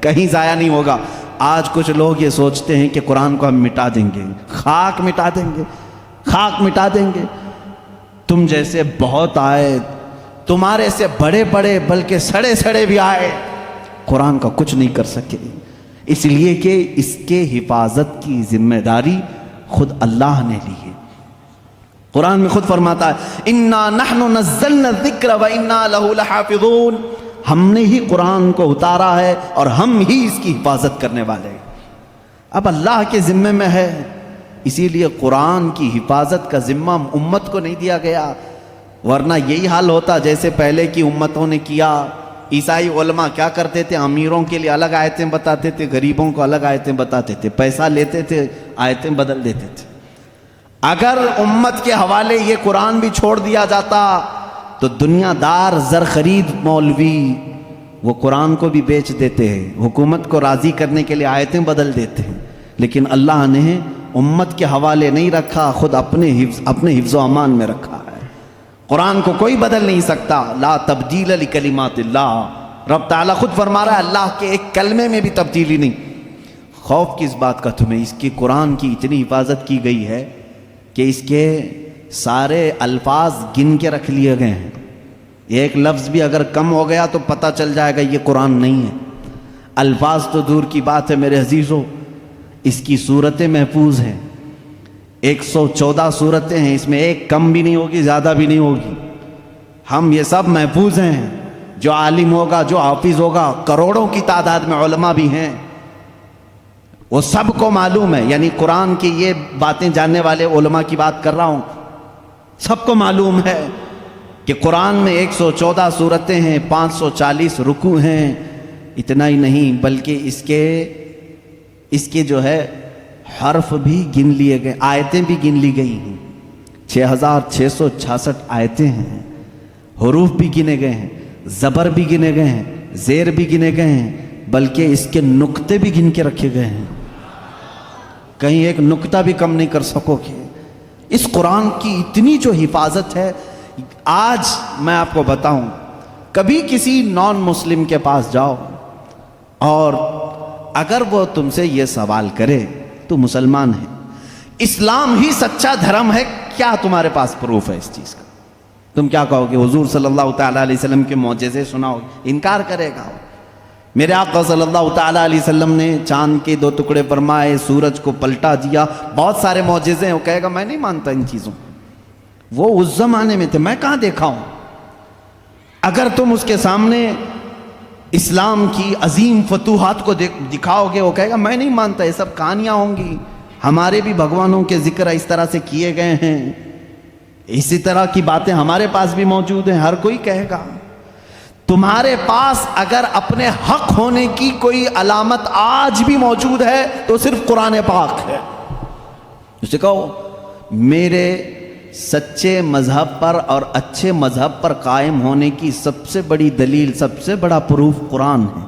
کہیں ضائع نہیں ہوگا۔ آج کچھ لوگ یہ سوچتے ہیں کہ قرآن کو ہم مٹا دیں گے، خاک مٹا دیں گے، خاک مٹا دیں گے۔ تم جیسے بہت آئے، تمہارے سے بڑے بڑے بلکہ سڑے سڑے بھی آئے، قرآن کا کچھ نہیں کر سکے، اس لیے کہ اس کے حفاظت کی ذمہ داری خود اللہ نے لی ہے۔ قرآن میں خود فرماتا ہے اِنَّا نَحْنُ نَزَّلْنَا الذِّكْرَ وَإِنَّا لَهُ لَحَافِظُونَ، ہم نے ہی قرآن کو اتارا ہے اور ہم ہی اس کی حفاظت کرنے والے ہیں۔ اب اللہ کے ذمے میں ہے، اسی لیے قرآن کی حفاظت کا ذمہ امت کو نہیں دیا گیا، ورنہ یہی حال ہوتا جیسے پہلے کی امتوں نے کیا۔ عیسائی علماء کیا کرتے تھے؟ امیروں کے لیے الگ آیتیں بتاتے تھے، غریبوں کو الگ آیتیں بتاتے تھے، پیسہ لیتے تھے، آیتیں بدل دیتے تھے۔ اگر امت کے حوالے یہ قرآن بھی چھوڑ دیا جاتا تو دنیا دار زر خرید مولوی وہ قرآن کو بھی بیچ دیتے ہیں، حکومت کو راضی کرنے کے لیے آیتیں بدل دیتے ہیں، لیکن اللہ نے امت کے حوالے نہیں رکھا، خود اپنے حفظ و امان میں رکھا ہے۔ قرآن کو کوئی بدل نہیں سکتا، لا تبدیل لکلمات اللہ، رب تعالیٰ خود فرما رہا ہے اللہ کے ایک کلمے میں بھی تبدیلی نہیں۔ خوف کس بات کا تمہیں؟ اس کی قرآن کی اتنی حفاظت کی گئی ہے کہ اس کے سارے الفاظ گن کے رکھ لیے گئے ہیں، ایک لفظ بھی اگر کم ہو گیا تو پتہ چل جائے گا یہ قرآن نہیں ہے۔ الفاظ تو دور کی بات ہے میرے عزیزو، اس کی صورتیں محفوظ ہیں، 114 صورتیں ہیں، اس میں ایک کم بھی نہیں ہوگی، زیادہ بھی نہیں ہوگی۔ ہم یہ سب محفوظ ہیں، جو عالم ہوگا، جو حافظ ہوگا، کروڑوں کی تعداد میں علماء بھی ہیں، وہ سب کو معلوم ہے، یعنی قرآن کی یہ باتیں جاننے والے علماء کی بات کر رہا ہوں، سب کو معلوم ہے کہ قرآن میں 114 صورتیں ہیں، 540 رکوع ہیں۔ اتنا ہی نہیں بلکہ اس کے جو ہے حرف بھی گن لیے گئے، آیتیں بھی گن لی گئی ہیں، 6666 آیتیں ہیں، حروف بھی گنے گئے ہیں، زبر بھی گنے گئے ہیں، زیر بھی گنے گئے ہیں، بلکہ اس کے نقطے بھی گن کے رکھے گئے ہیں، کہیں ایک نقطہ بھی کم نہیں کر سکو گے۔ اس قرآن کی اتنی جو حفاظت ہے، آج میں آپ کو بتاؤں، کبھی کسی نان مسلم کے پاس جاؤ اور اگر وہ تم سے یہ سوال کرے تو مسلمان ہے، اسلام ہی سچا دھرم ہے، کیا تمہارے پاس پروف ہے اس چیز کا؟ تم کیا کہو گے؟ حضور صلی اللہ تعالیٰ علیہ وسلم کے معجزے سناؤ گے؟ انکار کرے گا۔ میرے آقا صلی اللہ تعالیٰ علیہ وسلم نے چاند کے 2 ٹکڑے فرمائے، سورج کو پلٹا دیا، بہت سارے معجزے ہیں، وہ کہے گا میں نہیں مانتا ان چیزوں، وہ اس زمانے میں تھے، میں کہاں دیکھا ہوں۔ اگر تم اس کے سامنے اسلام کی عظیم فتوحات کو دکھاؤ گے، وہ کہے گا میں نہیں مانتا، یہ سب کہانیاں ہوں گی، ہمارے بھی بھگوانوں کے ذکر اس طرح سے کیے گئے ہیں، اسی طرح کی باتیں ہمارے پاس بھی موجود ہیں، ہر کوئی کہے گا۔ تمہارے پاس اگر اپنے حق ہونے کی کوئی علامت آج بھی موجود ہے تو صرف قرآن پاک ہے۔ اسے کہو میرے سچے مذہب پر اور اچھے مذہب پر قائم ہونے کی سب سے بڑی دلیل، سب سے بڑا پروف قرآن ہے،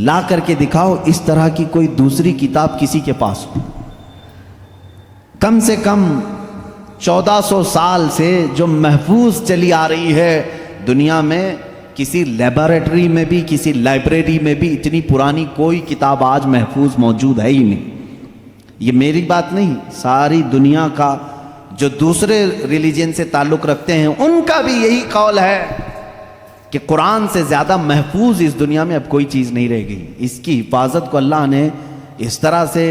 لا کر کے دکھاؤ اس طرح کی کوئی دوسری کتاب کسی کے پاس ہو۔ کم سے کم 1400 سال سے جو محفوظ چلی آ رہی ہے دنیا میں، کسی لیبارٹری میں بھی، کسی لائبریری میں بھی اتنی پرانی کوئی کتاب آج محفوظ موجود ہے ہی نہیں۔ یہ میری بات نہیں، ساری دنیا کا جو دوسرے ریلیجن سے تعلق رکھتے ہیں ان کا بھی یہی قول ہے کہ قرآن سے زیادہ محفوظ اس دنیا میں اب کوئی چیز نہیں رہ گئی۔ اس کی حفاظت کو اللہ نے اس طرح سے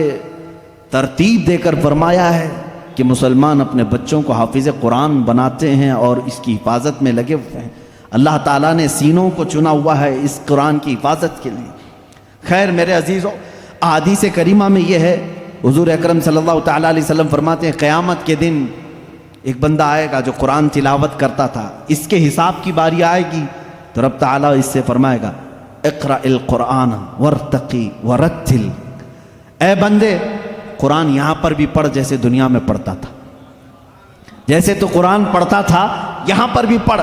ترتیب دے کر فرمایا ہے کہ مسلمان اپنے بچوں کو حافظ قرآن بناتے ہیں اور اس کی حفاظت میں لگے ہوئے ہیں۔ اللہ تعالیٰ نے سینوں کو چنا ہوا ہے اس قرآن کی حفاظت کے لیے۔ خیر میرے عزیزوں، احادیث کریمہ میں یہ ہے، حضور اکرم صلی اللہ تعالیٰ علیہ وسلم فرماتے ہیں قیامت کے دن ایک بندہ آئے گا جو قرآن تلاوت کرتا تھا، اس کے حساب کی باری آئے گی تو رب تعالیٰ اس سے فرمائے گا اقرأ القرآن وارتقی ورتل، اے بندے قرآن یہاں پر بھی پڑھ جیسے دنیا میں پڑھتا تھا، جیسے تو قرآن پڑھتا تھا یہاں پر بھی پڑھ،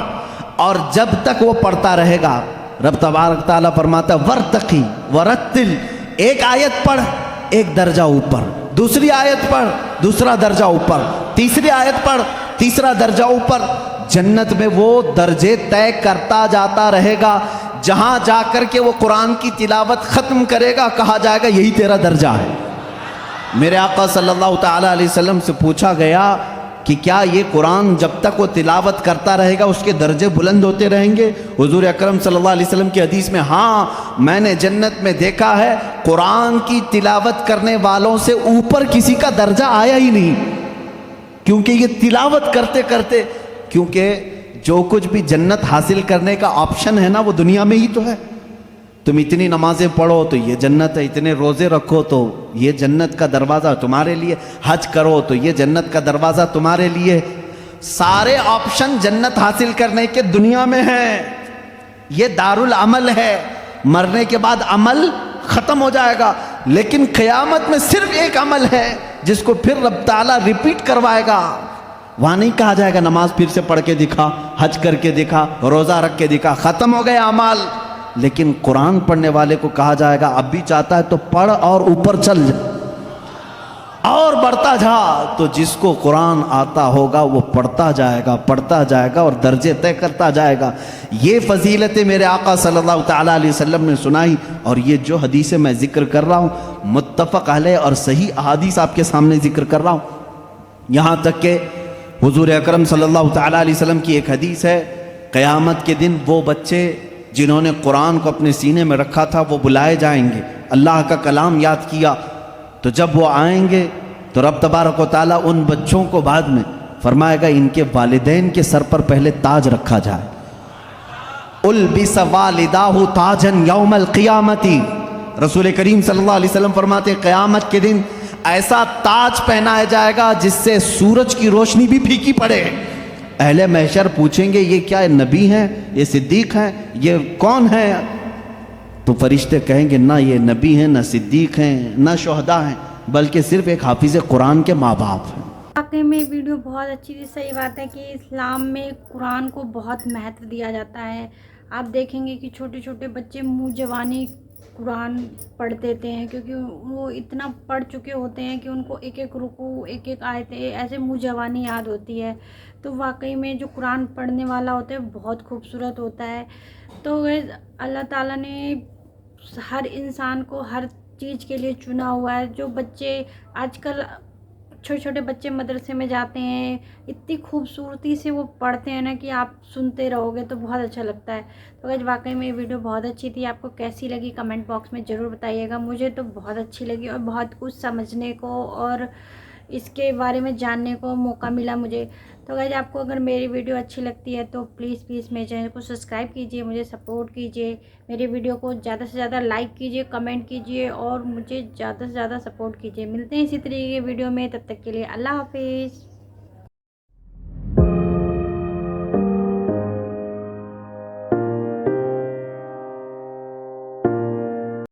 اور جب تک وہ پڑھتا رہے گا رب تبارک تعالیٰ فرماتا ہے ورتقی ورتل، ایک آیت پڑھ ایک درجہ اوپر، دوسری آیت پڑھ دوسرا درجہ اوپر، تیسری آیت پڑھ تیسرا درجہ اوپر، جنت میں وہ درجے طے کرتا جاتا رہے گا جہاں جا کر کے وہ قرآن کی تلاوت ختم کرے گا کہا جائے گا یہی تیرا درجہ ہے۔ میرے آقا صلی اللہ تعالیٰ علیہ وسلم سے پوچھا گیا کہ کیا یہ قرآن جب تک وہ تلاوت کرتا رہے گا اس کے درجے بلند ہوتے رہیں گے؟ حضور اکرم صلی اللہ علیہ وسلم کی حدیث میں ہاں میں نے جنت میں دیکھا ہے قرآن کی تلاوت کرنے والوں سے اوپر کسی کا درجہ آیا ہی نہیں، کیونکہ یہ تلاوت کرتے کرتے، کیونکہ جو کچھ بھی جنت حاصل کرنے کا آپشن ہے نا وہ دنیا میں ہی تو ہے۔ تم اتنی نمازیں پڑھو تو یہ جنت ہے، اتنے روزے رکھو تو یہ جنت کا دروازہ تمہارے لیے، حج کرو تو یہ جنت کا دروازہ تمہارے لیے، سارے آپشن جنت حاصل کرنے کے دنیا میں ہیں۔ یہ دارالعمل ہے، مرنے کے بعد عمل ختم ہو جائے گا، لیکن قیامت میں صرف ایک عمل ہے جس کو پھر رب تعالیٰ ریپیٹ کروائے گا۔ وہاں نہیں کہا جائے گا نماز پھر سے پڑھ کے دکھا، حج کر کے دکھا، روزہ رکھ کے دکھا، ختم ہو گئے اعمال، لیکن قرآن پڑھنے والے کو کہا جائے گا اب بھی چاہتا ہے تو پڑھ اور اوپر چل جا اور بڑھتا جا۔ تو جس کو قرآن آتا ہوگا وہ پڑھتا جائے گا اور درجے طے کرتا جائے گا۔ یہ فضیلتیں میرے آقا صلی اللہ تعالیٰ علیہ وسلم نے سنائی، اور یہ جو حدیثیں میں ذکر کر رہا ہوں متفق علیہ اور صحیح احادیث آپ کے سامنے ذکر کر رہا ہوں۔ یہاں تک کہ حضور اکرم صلی اللہ تعالیٰ علیہ وسلم کی ایک حدیث ہے، قیامت کے دن وہ بچے جنہوں نے قرآن کو اپنے سینے میں رکھا تھا وہ بلائے جائیں گے، اللہ کا کلام یاد کیا، تو جب وہ آئیں گے تو رب تبارک و تعالیٰ ان بچوں کو بعد میں فرمائے گا ان کے والدین کے سر پر پہلے تاج رکھا جائے۔ البس والداہ تاجن یوم القیامتی، رسول کریم صلی اللہ علیہ وسلم فرماتے ہیں قیامت کے دن ایسا تاج پہنایا جائے گا جس سے سورج کی روشنی بھی پھیکی پڑے۔ اہل محشر پوچھیں گے یہ کیا نبی ہیں، یہ صدیق ہیں، یہ کون ہیں؟ تو فرشتے کہیں گے نہ یہ نبی ہیں، نہ صدیق ہیں، نہ شہداء ہیں، بلکہ صرف ایک حافظ قرآن کے ماں باپ ہیں۔ واقعی میں ویڈیو بہت اچھی تھی۔ صحیح بات ہے کہ اسلام میں قرآن کو بہت مہتو دیا جاتا ہے۔ آپ دیکھیں گے کہ چھوٹے چھوٹے بچے منہ جوانی قرآن پڑھ دیتے ہیں، کیونکہ وہ اتنا پڑھ چکے ہوتے ہیں کہ ان کو ایک ایک رکوع، ایک ایک آیتیں ایسے منہ جوانی یاد ہوتی ہے۔ تو واقعی میں جو قرآن پڑھنے والا ہوتا ہے بہت خوبصورت ہوتا ہے۔ تو اللہ تعالیٰ نے ہر انسان کو ہر چیز کے لیے چنا ہوا ہے۔ جو بچے آج کل چھوٹے چھوٹے بچے مدرسے میں جاتے ہیں، اتنی خوبصورتی سے وہ پڑھتے ہیں نا کہ آپ سنتے رہو گے تو بہت اچھا لگتا ہے۔ تو آج واقعی میں یہ ویڈیو بہت اچھی تھی، آپ کو کیسی لگی کمنٹ باکس میں ضرور بتائیے گا۔ مجھے تو بہت اچھی لگی اور بہت کچھ سمجھنے کو اور اس کے بارے میں جاننے کو موقع ملا مجھے۔ تو گائز آپ کو اگر میری ویڈیو اچھی لگتی ہے تو پلیز میرے چینل کو سبسکرائب کیجئے، مجھے سپورٹ کیجئے، میری ویڈیو کو زیادہ سے زیادہ لائک کیجئے، کمنٹ کیجئے اور مجھے زیادہ سے زیادہ سپورٹ کیجئے۔ ملتے ہیں اسی طریقے کی ویڈیو میں، تب تک کے لیے اللہ حافظ۔